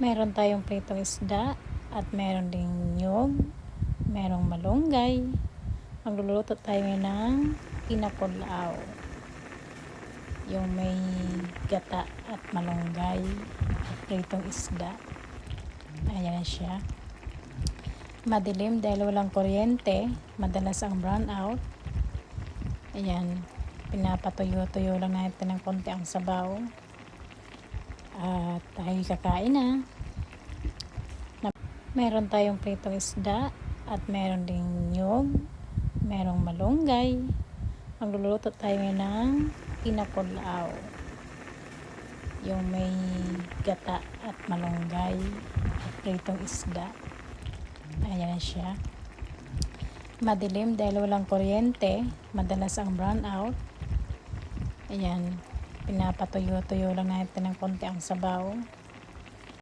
Meron tayong pritong isda at meron ding niyog, merong malunggay. Magluluto tayo ngayon ng pinakulaw. Yung may gata at malunggay at pritong isda. Ayan siya. Madilim dahil walang kuryente. Madalas ang brown out. Ayan. Pinapatuyo-tuyo lang natin ng konti ang sabaw. At tayo kakain na. Meron tayong pritong isda at meron ding niyog, merong malunggay. Magluluto tayo ngayon ng pinakulaw. Yung may gata at malunggay at pritong isda. Ayan siya. Madilim dahil walang kuryente. Madalas ang brown out. Ayan. Pinapatuyo-tuyo lang natin ng konti ang sabaw.